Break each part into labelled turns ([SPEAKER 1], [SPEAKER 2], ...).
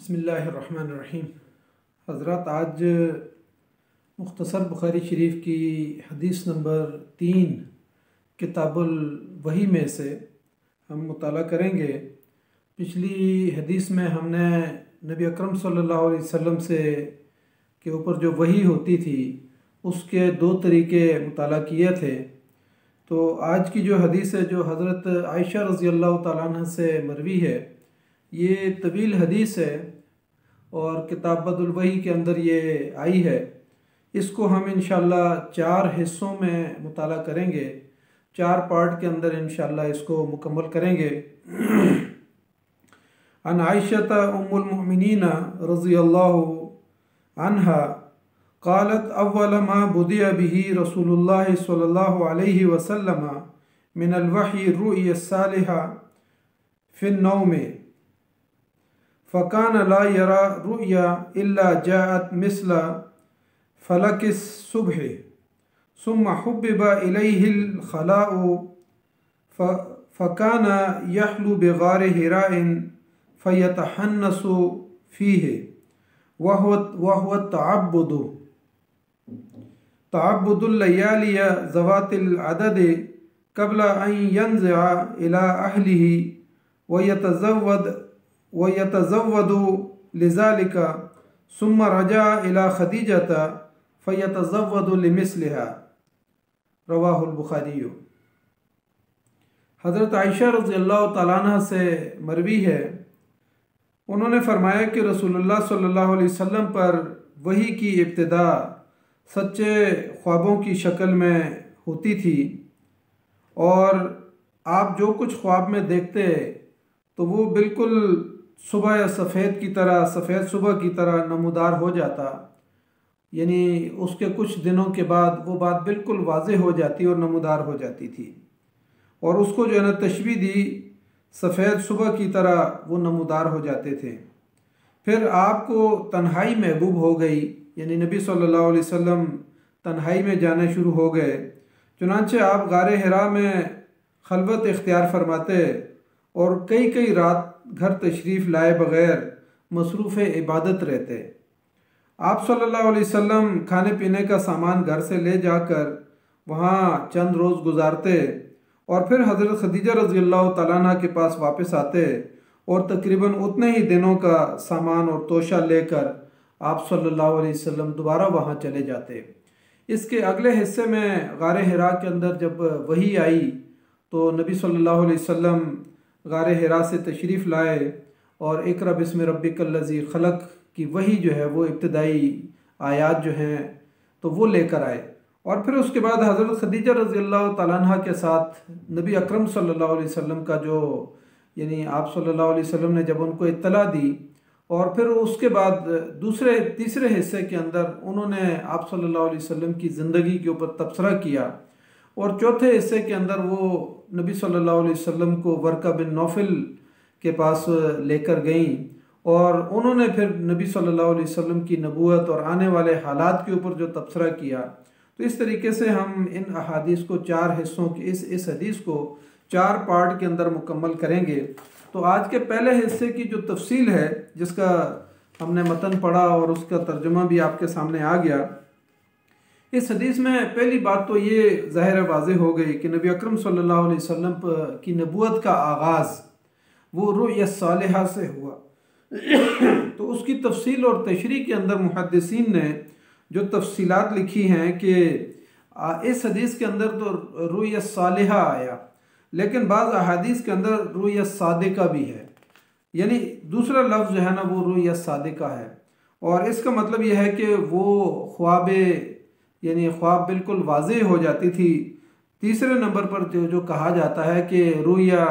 [SPEAKER 1] बिस्मिल्लाहिर्रहमानिर्रहीम। हज़रत आज मुख्तसर बुखारी शरीफ की हदीस नंबर 3 किताबुल वही में से हम मुताला करेंगे। पिछली हदीस में हमने नबी अकरम सल्लल्लाहु अलैहि वसल्लम से के ऊपर जो वही होती थी उसके दो तरीके मुताला किए थे। तो आज की जो हदीस है जो हज़रत आयशा रज़ी अल्लाह तआला अन्हा से मरवी है, ये तवील हदीस है और किताब बदुल वही के अंदर ये आई है। इसको हम इंशाअल्लाह 4 हिस्सों में मुताला करेंगे, 4 पार्ट के अंदर इंशाअल्लाह इसको मुकम्मल करेंगे। अन आयशा उम्मुल मुमिनीन रज़ियल्लाहु अन्हा क़ालत अव्वल मा बुदिअ बिही रसूलुल्लाह सल्लल्लाहु अलैहि वसल्लम मिनल वही रु'या सालिहा फिन नौम फ़कान ला यरा रु'या इल्ला जाअत मिस्ल फलकिस सुबह सुम्मा हुब्बिबा इलैहिल खलाउ फ़कान यहलु बिगार हिराइन फ़यतहन्नसु फ़ीहि वहुव तअब्बुदुल लयालिय ज़वातिल अदद क़ब्ल अन यंज़िअ इला अहलिही वयतज़व्वदु लिज़ालिका सुम्मा रजा इला खदीजता फ़यतज़व्वदु लिमिस्लिहा। रवाहुल बुखारी। हज़रत आयशा रज़ियल्लाहु तआला अन्हा से मरवी है, उन्होंने फरमाया कि रसूलुल्लाह सल्लल्लाहु अलैहि वसल्लम पर वही की इब्तिदा सच्चे ख्वाबों की शक्ल में होती थी और आप जो कुछ ख्वाब में देखते तो वो बिल्कुल सुबह या सफ़ेद सुबह की तरह नमूदार हो जाता, यानी उसके कुछ दिनों के बाद वो बात बिल्कुल वाज़ेह हो जाती और नमूदार हो जाती थी और उसको जो है ना तशबीह दी सफ़ेद सुबह की तरह वो नमूदार हो जाते थे। फिर आपको तन्हाई महबूब हो गई, यानी नबी सल्लल्लाहु अलैहि वसल्लम तन्हाई में जाने शुरू हो गए। चुनांचे आप गारे हिरा में खलवत इख्तियार फरमाते और कई कई रात घर तशरीफ़ लाए बग़ैर मसरूफ़ इबादत रहते। आप सल्लल्लाहु अलैहि वसल्लम खाने पीने का सामान घर से ले जाकर वहाँ चंद रोज़ गुजारते और फिर हज़रत खदीजा रज़ियल्लाहु तआला अन्हा के पास वापस आते और तकरीबन उतने ही दिनों का सामान और तोशा लेकर आप सल्लल्लाहु अलैहि वसल्लम दोबारा वहाँ चले जाते। इसके अगले हिस्से में गारे हिरा के अंदर जब वही आई तो नबी सल्लल्लाहु अलैहि वसल्लम गारे हिरा से तशरीफ़ लाए और इक़रा बिस्मि रब्बिकल्लज़ी खलक़ की वही जो है वो इब्तिदाई आयात जो हैं तो वो लेकर आए और फिर उसके बाद हज़रत खदीजा रज़ियल्लाहु तआला अन्हा के साथ नबी अकरम सल्लल्लाहु अलैहि वसल्लम का जो यानी आप सल्लल्लाहु अलैहि वसल्लम ने जब उनको इत्तला दी और फिर उसके बाद तीसरे हिस्से के अंदर उन्होंने आप सल्लल्लाहु अलैहि वसल्लम की ज़िंदगी के ऊपर तबसरा किया और चौथे हिस्से के अंदर वो नबी सल्लल्लाहु अलैहि वसल्लम को वर्का बिन नौफल के पास लेकर गईं और उन्होंने फिर नबी सल्लल्लाहु अलैहि वसल्लम की नबूवत और आने वाले हालात के ऊपर जो तबसरा किया। तो इस तरीके से हम इन अहादीस को 4 हिस्सों की इस हदीस को 4 पार्ट के अंदर मुकम्मल करेंगे। तो आज के पहले हिस्से की जो तफसील है जिसका हमने मतन पढ़ा और उसका तर्जुमा भी आपके सामने आ गया। इस हदीस में पहली बात तो ये ज़ाहिर वाज़ेह हो गई कि नबी अकरम सल्लल्लाहु अलैहि वसल्लम की नबूवत का आगाज़ वो रु'या सालिहा से हुआ। तो उसकी तफसील और तशरीह के अंदर मुहद्दिसीन ने जो तफसीलात लिखी हैं कि इस हदीस के अंदर तो रु'या सालिहा आया, लेकिन बाज़ अहादीस के अंदर रु'या सादिका भी है, यानी दूसरा लफ्ज़ जो है ना वो रु'या सादिका है और इसका मतलब यह है कि वो ख्वाब बिल्कुल वाज़ेह हो जाती थी। तीसरे नंबर पर जो कहा जाता है कि रु'या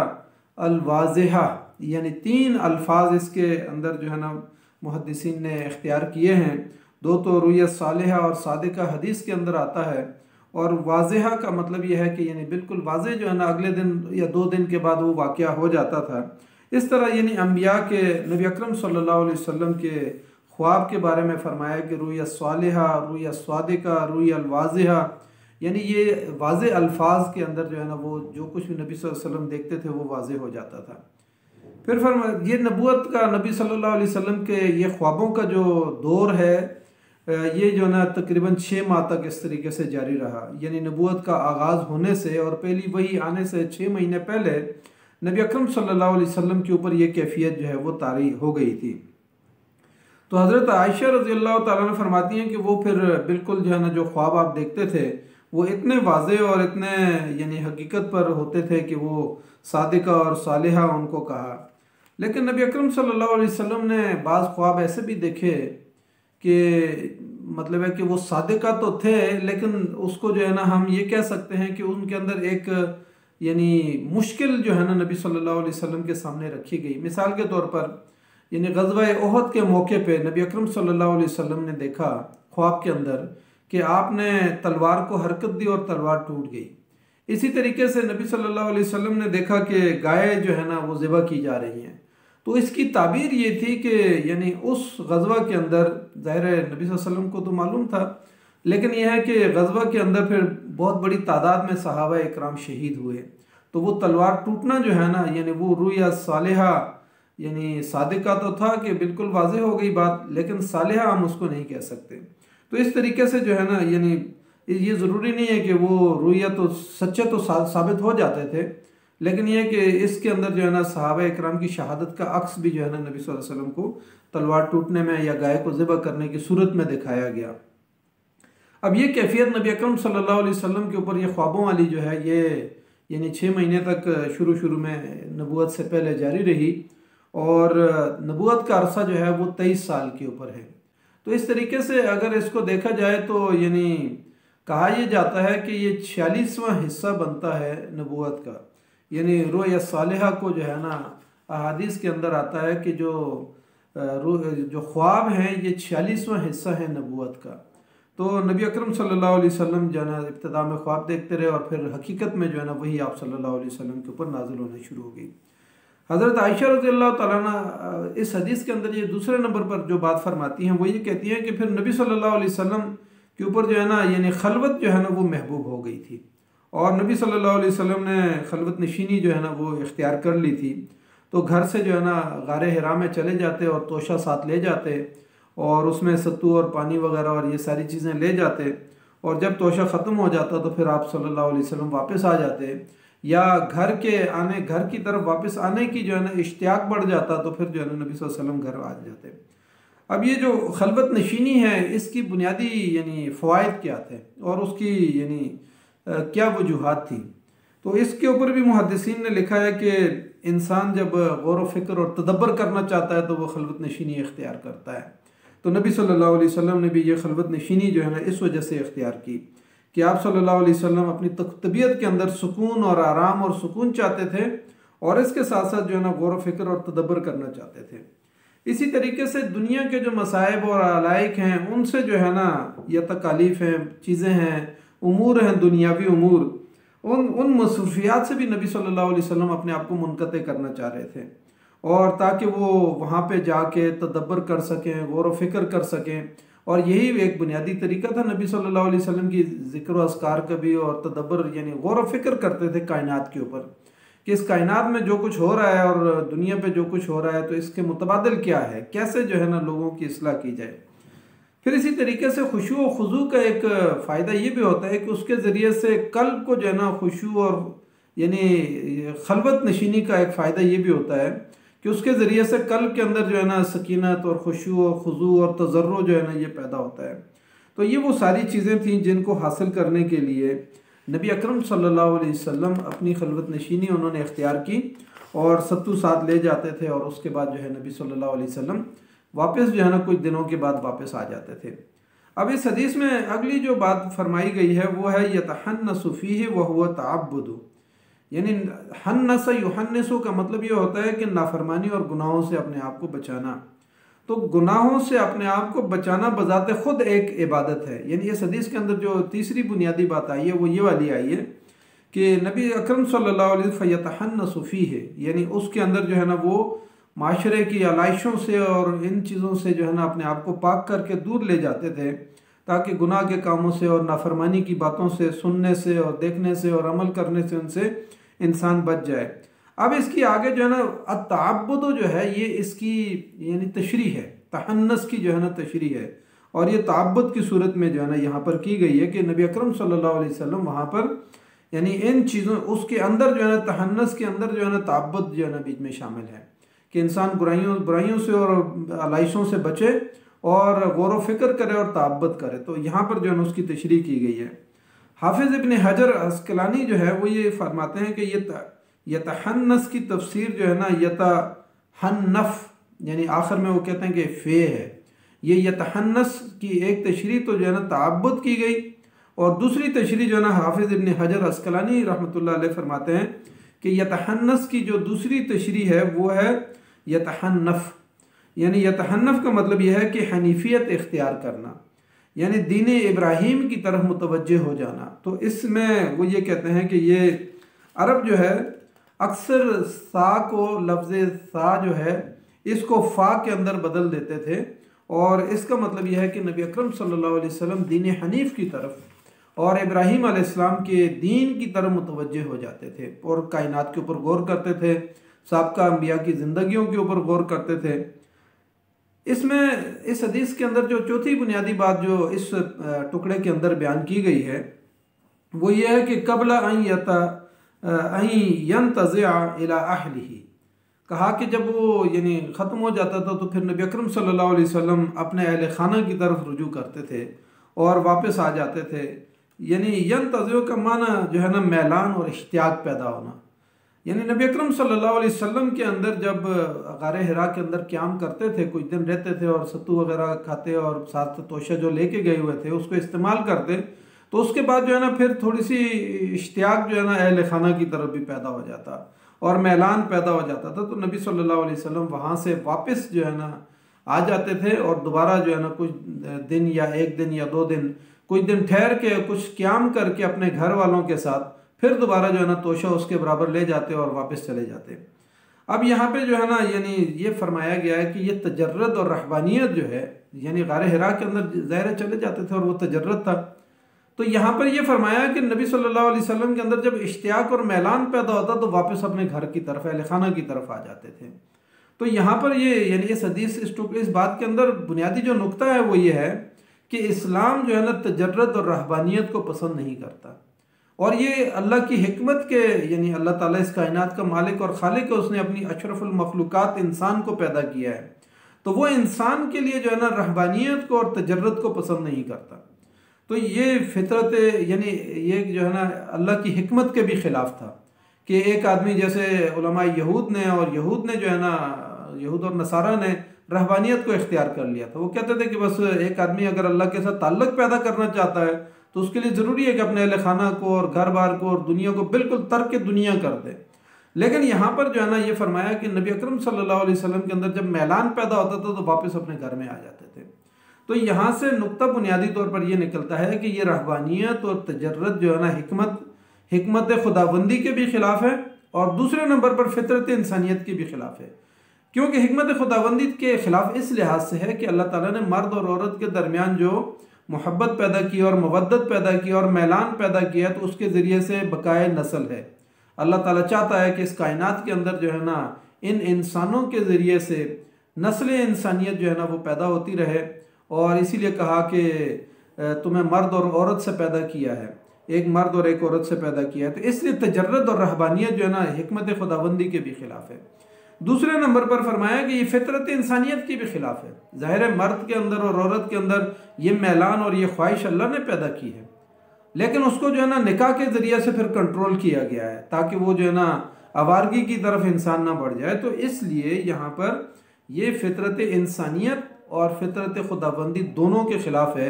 [SPEAKER 1] अल वाज़ेहा, यानी 3 अल्फाज इसके अंदर जो है ना मुहद्दिसीन ने इख्तियार किए हैं। 2 तो रु'या सालिहा और सादिका हदीस के अंदर आता है और वाज़ेहा का मतलब यह है कि यानी बिल्कुल वाज़ेह जो है ना अगले दिन या 2 दिन के बाद वो वाक़या हो जाता था। इस तरह यानी अम्बिया के नबी अकरम सल्लल्लाहु अलैहि वसल्लम के ख्वाब के बारे में फ़रमाया कि रु'या सालिहा, रु'या सादिका, रु'या वाज़ेहा, यानी ये वाज़ेह अल्फाज के अंदर जो है ना वो जो कुछ भी नबी सल्लल्लाहु अलैहि वसल्लम देखते थे वो वाज़ेह हो जाता था। फिर ये नबूवत का नबी सल्लल्लाहु अलैहि वसल्लम के ये ख्वाबों का जो दौर है, ये जो ना तकरीबन 6 माह तक इस तरीके से जारी रहा। यानी नबूवत का आगाज़ होने से और पहली वही आने से 6 महीने पहले नबी अकरम सल्लल्लाहु अलैहि वसल्लम के ऊपर ये कैफियत जो है वो तारी हो गई थी। तो हज़रत आयशा रज़ी अल्लाह ताला अन्हा फरमाती हैं कि वो फिर बिल्कुल जो है ना जो ख्वाब आप देखते थे वो इतने वाज़े और इतने यानी हकीकत पर होते थे कि वो सादिका और सालिहा उनको कहा। लेकिन नबी अकरम सल्लल्लाहु अलैहि वसल्लम ने बाज़ ख्वाब ऐसे भी देखे कि मतलब है कि वो सादिका तो थे, लेकिन उसको जो है ना हम ये कह सकते हैं कि उनके अंदर एक यानी मुश्किल जो है ना नबी सल्लल्लाहु अलैहि वसल्लम के सामने रखी गई। मिसाल के तौर पर यानी ग़ज़वा ओहद के मौके पे नबी अकरम सल्लल्लाहु अलैहि वसल्लम ने देखा ख्वाब के अंदर कि आपने तलवार को हरकत दी और तलवार टूट गई। इसी तरीके से नबी सल्लल्लाहु अलैहि वसल्लम ने देखा कि गाय जो है ना वो ज़िबा की जा रही हैं। तो इसकी ताबीर ये थी कि यानी उस ग़ज़वा के अंदर ज़ाहिर है नबी सल्लल्लाहु अलैहि वसल्लम को तो मालूम था, लेकिन यह है कि ग़ज़वा के अंदर फिर बहुत बड़ी तादाद में सहाबा इकराम शहीद हुए। तो वो तलवार टूटना जो है ना यानी वो रुया सालिहा यानी सादिका तो था कि बिल्कुल वाज़ेह हो गई बात, लेकिन सालिहा हम उसको नहीं कह सकते। तो इस तरीके से जो है ना यानी ये ज़रूरी नहीं है कि वो रुया तो सच्चे तो साबित हो जाते थे, लेकिन यह कि इसके अंदर जो है ना सहाबा इकराम की शहादत का अक्स भी जो है ना नबी सल्लल्लाहु अलैहि वसल्लम को तलवार टूटने में या गाय को ज़िबा करने की सूरत में दिखाया गया। अब ये कैफियत नबी अकरम सल्लल्लाहु अलैहि वसल्लम के ऊपर ये ख्वाबों वाली जो है ये यानी 6 महीने तक शुरू में नबूवत से पहले जारी रही और नबूवत का अरसा जो है वो 23 साल के ऊपर है। तो इस तरीके से अगर इसको देखा जाए तो यानी कहा यह जाता है कि ये 46वां हिस्सा बनता है नबूवत का। यानी रुया सालिहा को जो है ना अहादीस के अंदर आता है कि जो ख्वाब हैं ये 46वां हिस्सा है नबूवत का। तो नबी अकरम सल्लल्लाहु अलैहि वसल्लम जो है ना इब्तिदा में ख्वाब देखते रहे और फिर हकीकत में जो है ना वही आप सल्लल्लाहु अलैहि वसल्लम के ऊपर नाजिल होने शुरू हो गई। हज़रत आयशा रज़ी अल्लाह ताला अन्हा इस हदीस के अंदर ये दूसरे नंबर पर जो बात फरमाती हैं वो ये कहती हैं कि फिर नबी सल्लल्लाहु अलैहि वसल्लम के ऊपर जो है ना यानी खलवत जो है ना वो महबूब हो गई थी और नबी सल्लल्लाहु अलैहि वसल्लम ने खलवत नशीनी जो है ना वो इख्तियार कर ली थी। तो घर से जो है ना गारे हिरा में चले जाते और तोशा साथ ले जाते और उसमें सत्तू और पानी वगैरह और ये सारी चीज़ें ले जाते, और जब तोशा ख़त्म हो जाता तो फिर आप सल्लल्लाहु अलैहि वसल्लम वापस आ जाते, या घर की तरफ वापस आने की जो है ना इश्तियाक बढ़ जाता तो फिर जो है ना नबी सल्लल्लाहु अलैहि वसल्लम घर आ जाते। अब ये जो खलवत नशीनी है इसकी बुनियादी यानी फ़वाइद क्या थे और उसकी यानी क्या वजूहात थी, तो इसके ऊपर भी मुहद्दिसीन ने लिखा है कि इंसान जब गौर व फिक्र और तदब्बर करना चाहता है तो वह खलवत नशीनी इख्तियार करता है। तो नबी सल्लल्लाहु अलैहि वसल्लम ने भी ये खलवत नशीनी जो है ना इस वजह से इख्तियार की कि आप सल्लल्लाहु अलैहि वसल्लम अपनी तबीयत के अंदर सुकून और आराम और सुकून चाहते थे और इसके साथ साथ जो है ना गौर व फिक्र और तदब्बर करना चाहते थे। इसी तरीके से दुनिया के जो मसाइब और अलाइक हैं उनसे जो है ना या तकालीफ हैं, चीज़ें हैं, उमूर हैं, दुनियावी उमूर, उन मसरूफियात से भी नबी सल्लल्लाहु अलैहि वसल्लम अपने आप को मुनक़ते करना चाह रहे थे और ताकि वो वहाँ पे जाके तदब्बर कर सकें, गौर व फिक्र कर सकें। और यही एक बुनियादी तरीका था नबी सल्लल्लाहु अलैहि वसल्लम की ज़िक्र व अस्कार का भी, और तदब्बर यानी गौर व फिक्र करते थे कायनात के ऊपर कि इस कायनात में जो कुछ हो रहा है और दुनिया पे जो कुछ हो रहा है तो इसके मुतबादिल क्या है, कैसे जो है ना लोगों की इस्लाह की जाए। फिर इसी तरीके से खुशू व खुजू का एक फ़ायदा ये भी होता है कि उसके ज़रिए से कल्ब को जो है ना खुशू और यानी खलवत नशीनी का एक फ़ायदा ये भी होता है कि उसके ज़रिए से कल्ब के अंदर जो है ना सकीनत और खुशू और खुजू और तजर्रो जो है ना ये पैदा होता है। तो ये वो सारी चीज़ें थीं जिनको हासिल करने के लिए नबी अकरम सल्लल्लाहु अलैहि वसल्लम अपनी खलवत नशीनी उन्होंने इख्तियार की और सत्तू साथ ले जाते थे और उसके बाद जो है नबी सल्लल्लाहु अलैहि वसल्लम वापस जो है ना कुछ दिनों के बाद वापस आ जाते थे। अब इस हदीस में अगली जो बात फरमाई गई है वो है यतहन्नसु फीहि व हुवा तअब्बुदु, यानी हन्नस युहन्निसु का मतलब ये होता है कि नाफरमानी और गुनाहों से अपने आप को बचाना। तो गुनाहों से अपने आप को बचाना बजाते खुद एक इबादत है। यानी इस हदीस के अंदर जो तीसरी बुनियादी बात आई है वो ये वाली आई है कि नबी अकरम सल्लल्लाहु अलैहि वसल्लम यतहन्नसु फीहि, यानी उसके अंदर जो है ना वो माशरे की आलाइशों से और इन चीज़ों से जो है ना अपने आप को पाक करके दूर ले जाते थे ताकि गुनाह के कामों से और नाफरमानी की बातों से, सुनने से और देखने से और अमल करने से उनसे इंसान बच जाए। अब इसकी आगे जो है ना अत्ताअब्बुद जो है ये इसकी यानी तशरीह है, तहन्नस की जो है ना तशरीह है, और ये ताअब्बुद की सूरत में जो है ना यहाँ पर की गई है कि नबी अकरम सल्लल्लाहु अलैहि वसल्लम वहाँ पर यानी इन चीज़ों उसके अंदर जो है ना तहन्नस के अंदर जो है ना ताअब्बुद जो है ना बीच में शामिल है कि इंसान बुराइयों से और आलाइशों से बचे और गौर व फिक्र करे और ताअब्बुद करे। तो यहाँ पर जो है ना उसकी तशरीह की गई है। हाफिज़ इब्न हजर अस्कलानी जो है वो ये फरमाते हैं कि ये यतहन्नस की तफसीर जो है ना यतहन्नफ यानी आखिर में वो कहते हैं कि फ़े है। ये यतहन्नस की एक तशरीह तो जो है ना ताअब्बुद की गई, और दूसरी तशरीह जो है ना हाफिज़ इब्न हजर अस्कलानी रहमतुल्लाह अलैह फरमाते हैं कि यतहन्नस की जो दूसरी तशरीह है वो है यतहन्नफ। यानी यतहन्नफ का मतलब यह है कि हनीफियत इख्तियार करना, यानी दीन इब्राहीम की तरफ मुतवज्जे हो जाना। तो इसमें वो ये कहते हैं कि ये अरब जो है अक्सर सा को लफ्ज़ सा जो है इसको फ़ा के अंदर बदल देते थे, और इसका मतलब यह है कि नबी अकरम सल्लल्लाहु अलैहि वसल्लम दीन हनीफ की तरफ और इब्राहीम अलैहिस्सलाम के दीन की तरफ मुतवज्जे हो जाते थे और कायनात के ऊपर गौर करते थे, साबका अंबिया की ज़िंदगियों के ऊपर गौर करते थे। इसमें इस हदीस के अंदर जो चौथी बुनियादी बात जो इस टुकड़े के अंदर बयान की गई है वो ये है कि कबला यंतज़िअ इला अहलिही, कहा कि जब वो यानी ख़त्म हो जाता था तो फिर नबी अकरम सल्लल्लाहु अलैहि वसल्लम अपने अहले खाना की तरफ रुजू करते थे और वापस आ जाते थे। यानी यंतज़िअ का माना जो है ना मैलान और इश्तियाक पैदा होना। यानी नबी अकरम सल्लल्लाहु अलैहि वसल्लम के अंदर जब गारे हिरा के अंदर क़याम करते थे, कुछ दिन रहते थे और सत्तू वगैरह खाते और साथ तोशा जो लेके गए हुए थे उसको इस्तेमाल करते, तो उसके बाद जो है ना फिर थोड़ी सी इश्तियाक जो है ना अहले खाना की तरफ भी पैदा हो जाता और मैलान पैदा हो जाता था। तो नबी सल्लल्लाहु अलैहि वसल्लम वहाँ से वापस जो है ना आ जाते थे और दोबारा जो है ना कुछ दिन या एक दिन या 2 दिन कुछ दिन ठहर के कुछ क़याम करके अपने घर वालों के साथ फिर दोबारा जो है ना तोशा उसके बराबर ले जाते और वापस चले जाते। अब यहाँ पे जो है ना यानी ये फरमाया गया है कि ये तजर्रद और रहबानियत जो है, यानी गारे हिरा के अंदर ज़ाहिर चले जाते थे और वो तजर्रद था। तो यहाँ पर ये फरमाया कि नबी सल्लल्लाहु अलैहि वसल्लम के अंदर जब इश्तियाक और मैलान पैदा होता तो वापस अपने घर की तरफ अहले खाना की तरफ आ जाते थे। तो यहाँ पर ये यानी इस हदीस इस बात के अंदर बुनियादी जो नुक्ता है वो ये है कि इस्लाम जो है ना तजर्रद और रहबानियत को पसंद नहीं करता, और ये अल्लाह की हिकमत के यानी अल्लाह ताला इस कायनात का मालिक और खालिक है, उसने अपनी अशरफुल मखलूक़ात इंसान को पैदा किया है, तो वो इंसान के लिए जो है ना रहबानियत को और तजर्रद को पसंद नहीं करता। तो ये फितरत यानी ये जो है ना अल्लाह की हिकमत के भी ख़िलाफ़ था कि एक आदमी जैसे उलमा यहूद ने जो है ना यहूद और नसारा ने रहबानियत को इख्तियार कर लिया था। वो कहते थे कि बस एक आदमी अगर अल्लाह के साथ ताल्लुक़ पैदा करना चाहता है तो उसके लिए ज़रूरी है कि अपने अहले खाना को और घर बार को और दुनिया को बिल्कुल तर्क दुनिया कर दे। लेकिन यहाँ पर जो है ना ये फरमाया कि नबी अकरम सल्लल्लाहु अलैहि वसल्लम के अंदर जब मैलान पैदा होता था तो वापस अपने घर में आ जाते थे। तो यहाँ से नुक्ता बुनियादी तौर पर यह निकलता है कि ये रहबानियत और तजर्रद जो है ना हिकमत खुदाबंदी के भी ख़िलाफ़ है, और दूसरे नंबर पर फितरत इंसानियत के भी ख़िलाफ़ है, क्योंकि हिकमत खुदाबंदी के ख़िलाफ़ इस लिहाज से है कि अल्लाह ताला ने मर्द और औरत के दरमियान जो मोहब्बत पैदा की और मवद्दत पैदा की और मैलान पैदा किया तो उसके ज़रिए से बकाए नस्ल है। अल्लाह ताला चाहता है कि इस कायनात के अंदर जो है ना इन इंसानों के ज़रिए से नस्ल इंसानियत जो है ना वो पैदा होती रहे, और इसीलिए कहा कि तुम्हें मर्द और औरत से पैदा किया है, एक मर्द और एक औरत से पैदा किया है। तो इसलिए तजर्रद और रहबानियत जो है ना हिकमत खुदाबंदी के भी ख़िलाफ़ है। दूसरे नंबर पर फरमाया कि ये फितरत इंसानियत के भी ख़िलाफ़ है। ज़ाहिर है मर्द के अंदर और औरत के अंदर ये मैलान और ये ख्वाहिश अल्लाह ने पैदा की है, लेकिन उसको जो है ना निकाह के ज़रिए से फिर कंट्रोल किया गया है ताकि वो जो है ना आवारगी की तरफ इंसान ना बढ़ जाए। तो इसलिए यहाँ पर ये फितरत इंसानियत और फितरत खुदाबंदी दोनों के ख़िलाफ़ है।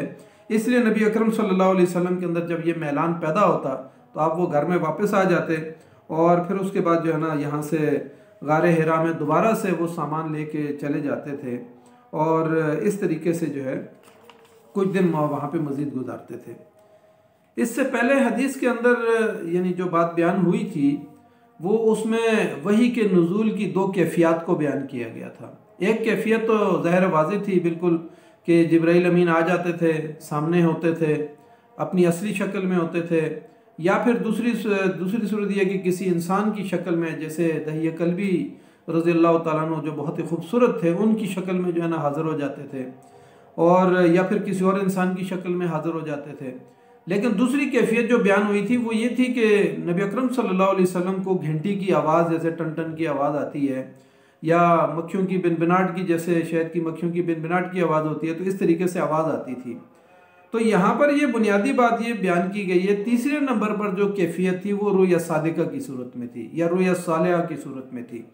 [SPEAKER 1] इसलिए नबी अकरम सल्लल्लाहु अलैहि वसल्लम के अंदर जब ये मैलान पैदा होता तो आप वो घर में वापस आ जाते, और फिर उसके बाद जो है ना यहाँ से गारे हिरा में दोबारा से वो सामान लेके चले जाते थे, और इस तरीके से जो है कुछ दिन वहाँ पे मज़ीद गुजारते थे। इससे पहले हदीस के अंदर यानी जो बात बयान हुई थी वो उसमें वही के नुज़ूल की 2 कैफियत को बयान किया गया था। एक कैफियत तो ज़ाहिर वाज़ेह थी बिल्कुल कि जिब्राइल अमीन आ जाते थे, सामने होते थे, अपनी असली शक्ल में होते थे, या फिर दूसरी सूरत यह कि किसी इंसान की शक्ल में, जैसे दहिया कल्बी रज़ी अल्लाह ताला अन्हु जो बहुत ही खूबसूरत थे, उनकी शक्ल में जो है ना हाज़िर हो जाते थे, और या फिर किसी और इंसान की शक्ल में हाज़िर हो जाते थे। लेकिन दूसरी कैफियत जो बयान हुई थी वो ये थी कि नबी अकरम सल्लल्लाहु अलैहि वसल्लम को घंटी की आवाज़, जैसे टन टन की आवाज़ आती है, या मक्खियों की बिनबिनाट की, जैसे शहद की मक्खियों की बिनबिनाट की आवाज़ होती है, तो इस तरीके से आवाज़ आती थी। तो यहाँ पर ये बुनियादी बात ये बयान की गई है। तीसरे नंबर पर जो कैफियत थी वो रुया सादिका की सूरत में थी, या रुया सालिहा की सूरत में थी।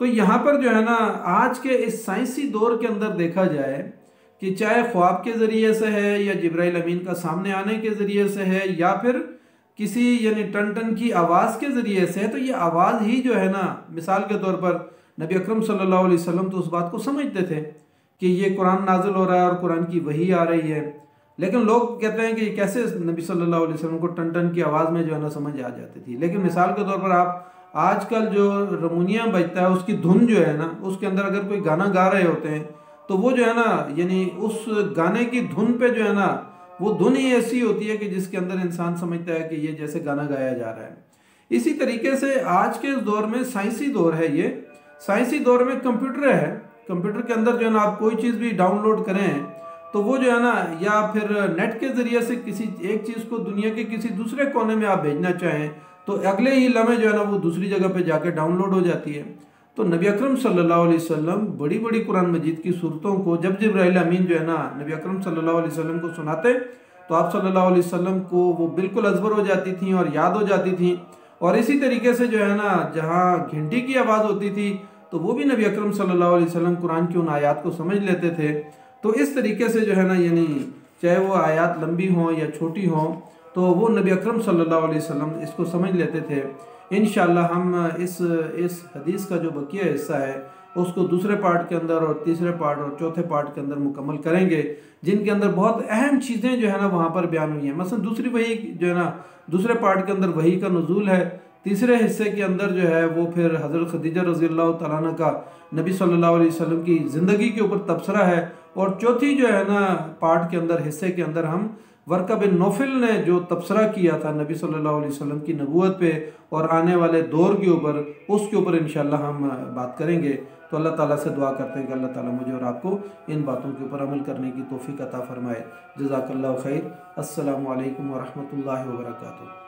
[SPEAKER 1] तो यहाँ पर जो है ना, आज के इस साइंसी दौर के अंदर देखा जाए कि चाहे ख्वाब के ज़रिए से है, या जिब्राइल अमीन का सामने आने के ज़रिए से है, या फिर किसी यानी टन टन की आवाज़ के ज़रिए से है, तो ये आवाज़ ही जो है ना, मिसाल के तौर पर नबी अकरम सल्लल्लाहु अलैहि वसल्लम तो उस बात को समझते थे कि ये कुरान नाजिल हो रहा है और कुरान की वही आ रही है, लेकिन लोग कहते हैं कि कैसे नबी सल्लल्लाहु अलैहि वसल्लम को टन टन की आवाज़ में जो है ना समझ आ जाती थी। लेकिन मिसाल के तौर पर आप आजकल जो रमूनिया बजता है उसकी धुन जो है ना, उसके अंदर अगर कोई गाना गा रहे होते हैं तो वो जो है ना, यानी उस गाने की धुन पे जो है ना, वो धुन ही ऐसी होती है कि जिसके अंदर इंसान समझता है कि ये जैसे गाना गाया जा रहा है। इसी तरीके से आज के इस दौर में साइंसी दौर है, ये साइंसी दौर में कंप्यूटर है, कंप्यूटर के अंदर जो है ना आप कोई चीज़ भी डाउनलोड करें तो वो जो है ना, या फिर नेट के ज़रिए से किसी एक चीज़ को दुनिया के किसी दूसरे कोने में आप भेजना चाहें तो अगले ही लम्हे जो है ना वो दूसरी जगह पे जाके डाउनलोड हो जाती है। तो नबी अकरम सल्लल्लाहु अलैहि वसल्लम बड़ी बड़ी कुरान मजीद की सूरतों को जब जिब्राइल अमीन जो है ना नबी अकरम सल्लल्लाहु अलैहि वसल्लम को सुनाते तो आप सल्लल्लाहु अलैहि वसल्लम को वो बिल्कुल अज़बर हो जाती थी और याद हो जाती थी। और इसी तरीके से जो है ना, जहाँ घंटी की आवाज़ होती थी तो वो भी नबी अकरम सल्लल्लाहु अलैहि वसल्लम कुरान की उन आयात को समझ लेते थे। तो इस तरीके से जो है ना, यानी चाहे वो आयात लंबी हों या छोटी हों, तो वो नबी अकरम सल्लल्लाहु अलैहि वसल्लम इसको समझ लेते थे। इंशाअल्लाह हम इस हदीस का जो बकिया हिस्सा है उसको दूसरे पार्ट के अंदर और तीसरे पार्ट और चौथे पार्ट के अंदर मुकम्मल करेंगे, जिनके अंदर बहुत अहम चीज़ें जो है ना वहाँ पर बयान हुई हैं। मसलन दूसरी वही जो है ना, दूसरे पार्ट के अंदर वही का नुज़ूल है। तीसरे हिस्से के अंदर जो है वो फिर हज़रत खदीजा रज़ी अल्लाह तआला अन्हा का नबी सल्लल्लाहु अलैहि वसल्लम की ज़िंदगी के ऊपर तबसरा है। और चौथी जो है ना पार्ट के अंदर, हिस्से के अंदर, हम वर्का बिन नौफिल ने जो तबसरा किया था नबी सल्लल्लाहु अलैहि वसल्लम की नबूवत पे और आने वाले दौर के ऊपर, उसके ऊपर इंशाअल्लाह हम बात करेंगे। तो अल्लाह ताला से दुआ करते हैं कि अल्लाह ताला मुझे और आपको इन बातों के ऊपर अमल करने की तौफीक अता फरमाए। जज़ाकल्लाहु खैर। अस्सलामु अलैकुम व रहमतुल्लाहि व बरकातुहू।